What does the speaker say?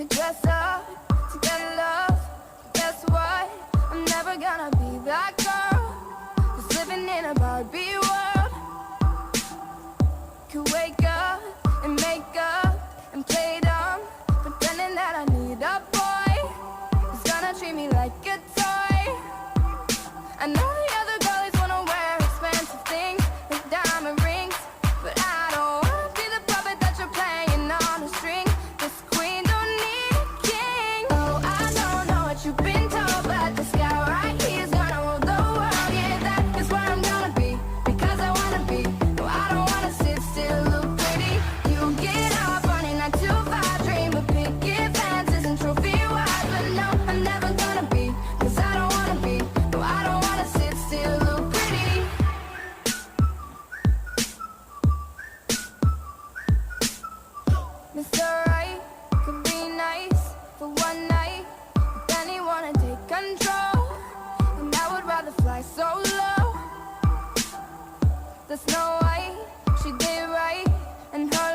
could dress up to get love. Guess what? I'm never gonna be that girl who's living in a Barbie world. Could wake up and make up and play dumb, pretending that I need a boy who's gonna treat me like a toy. I know the other girlies wanna wear expensive things with diamond rings, but I don't wanna be the puppet that you're playing on a string. This queen don't need a king. Oh, I don't know what you've been told, but this guy right here is gonna rule the world. Yeah, that is where I'm gonna be, because I wanna be. No, I don't wanna sit still, look pretty. You get up on a 9 to 5 dream of picket fences and trophy wives, but no, I'm never gonna be, cause I don't wanna be. No, I don't wanna sit still, look pretty. Mr. Right could be nice for one night, but then he wanna take control, and I would rather fly so low. The Snow White, she did right, and her